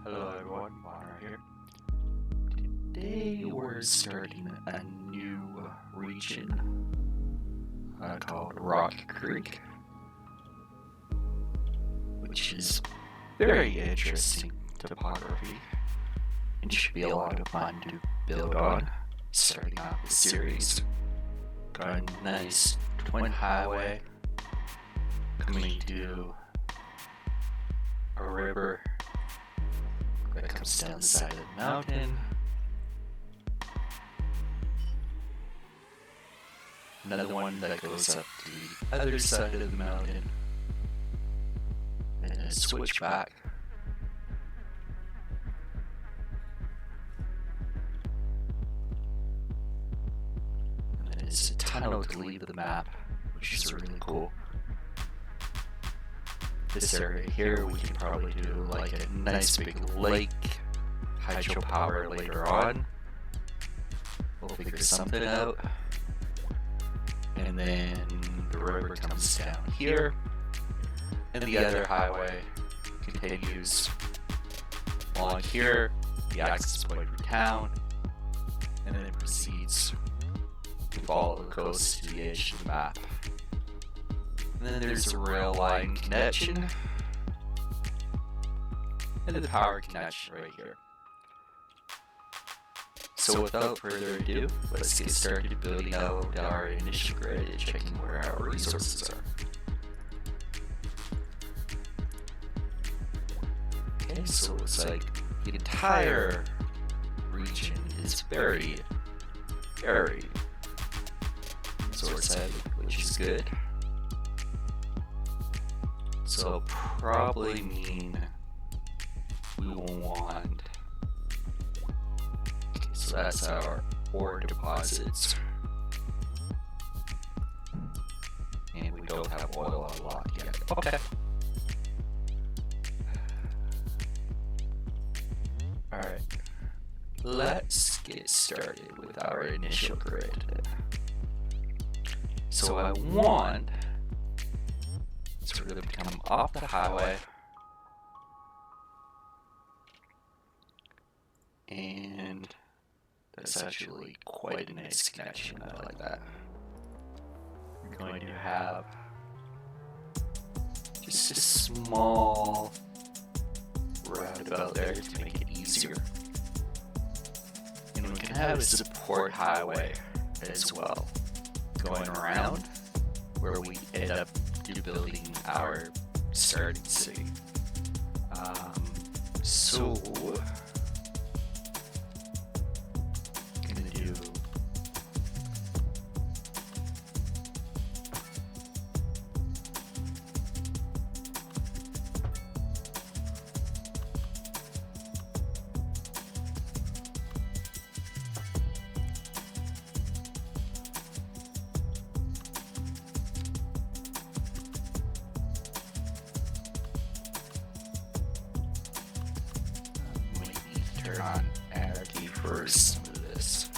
Hello everyone, Bonner here. Today we're starting a new region called Rock Creek, which is very interesting topography and should be a lot of fun to build on. Starting out the series, got a nice twin highway coming to a river that comes down the side of the mountain. Another one that goes up the other side of the mountain. And a switchback. And then it's a tunnel to leave the map, which is really cool. This area here, we can probably do like a nice big lake, hydropower later on. We'll figure something out. And then the river comes down here, and the other highway continues along here, the access point for town, and then it proceeds to follow the coast to the edge of the map. And then there's a rail line connection, and the power connection right here. So without further ado, let's get started building out our initial grid and checking where our resources are. Okay, so it looks like the entire region is very resource heavy, which is good. So it'll probably mean we will want, okay, so that's our ore deposits, and we don't have oil unlocked yet. Okay. Alright, let's get started with our initial grid. So I want sort of to come off the highway and that's actually quite a nice connection. I like that. We're going to have just a small roundabout there to make it easier, and we can have a support highway as well going around where we end up building our starting city. So gonna do turn on anarchy for some of this.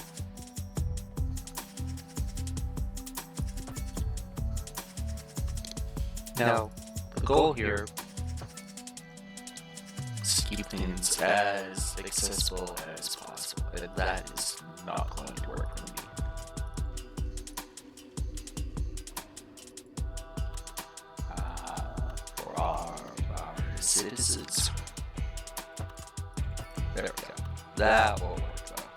Now, the goal here is to keep things as accessible as possible, and that is not going to work for me. For our citizens. There we go. That will work though.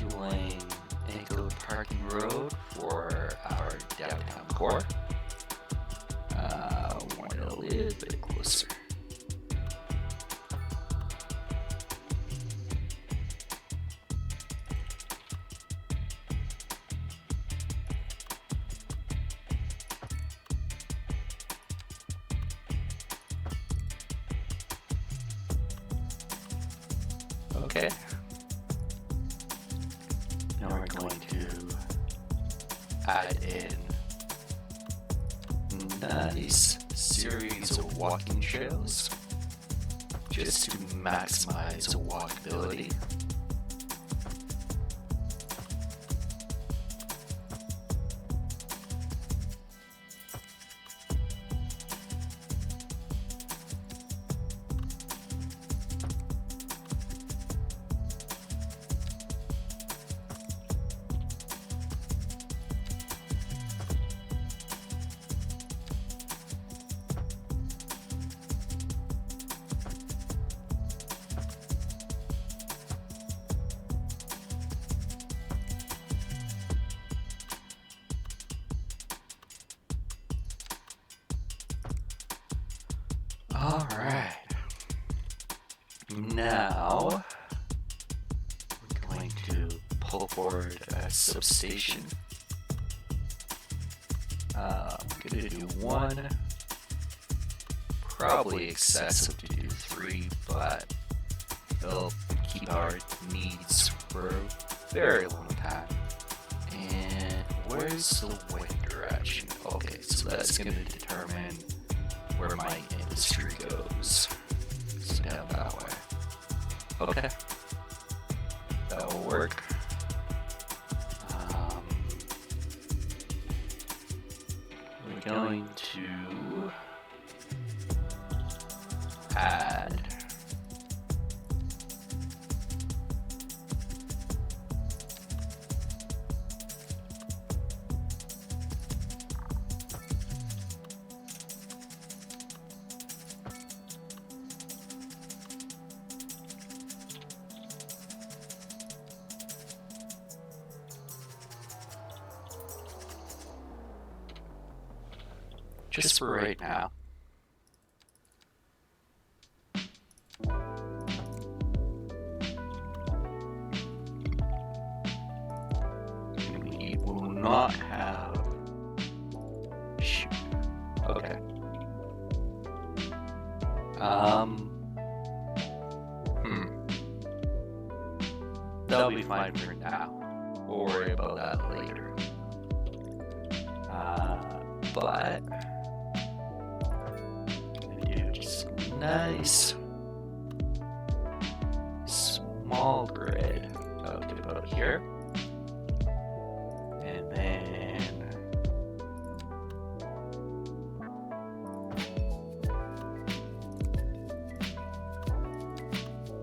Doing Anchor Parking Road for our downtown core. Want it a little bit closer. Okay. Now we're going to add in a nice series of walking trails just to maximize walkability. Alright. Now, we're going to pull forward a substation. I'm going to do 1. Probably excessive to do 3, but it'll keep our needs for a very long time. And where's the wind direction? Okay, so that's going to determine where my industry goes. So down that way. Okay. That'll work. We're going to add just for right now. We will not have... Shoot. Okay. That'll be fine for now. We'll worry about that later. But... nice small grid out to about here, and then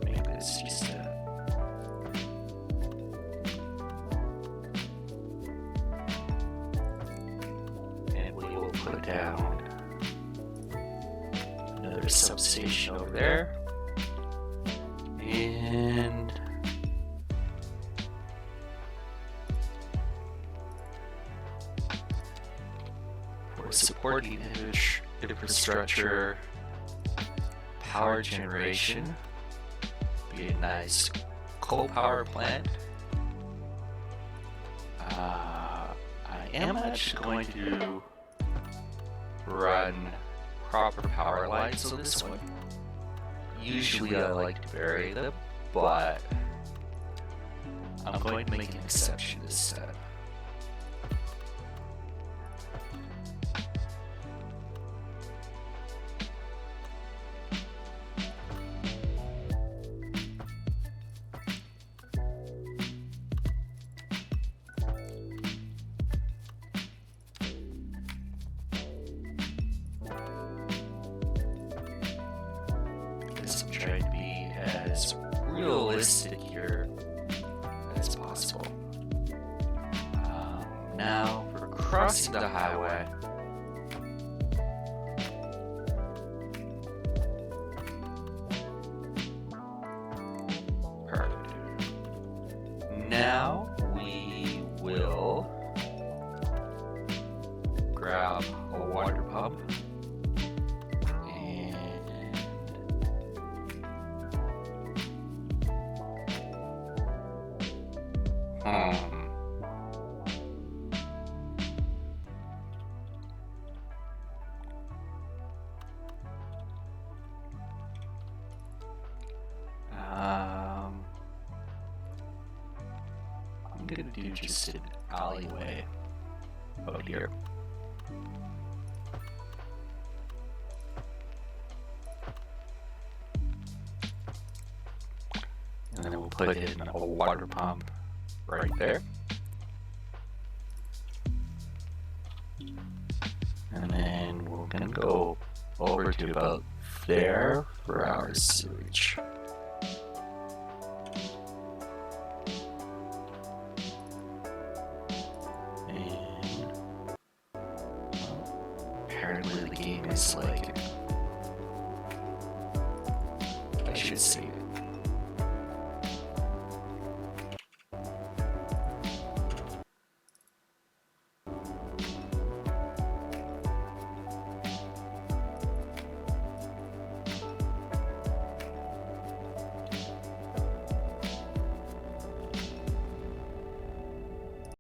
make this just and we will put down another substation over there, and for supporting infrastructure, power generation, be a nice coal power plant. I am actually going to run proper power lines on this one. Usually I like to vary them, but I'm going to make an exception this time. Try to be as realistic here as possible. Now, for crossing the highway, perfect. Now we will grab a water pump. I'm gonna do just an alleyway out here. And then we'll put in a water pump right there. And then we're gonna go over to about there for our sewage. And apparently the game is like, I should say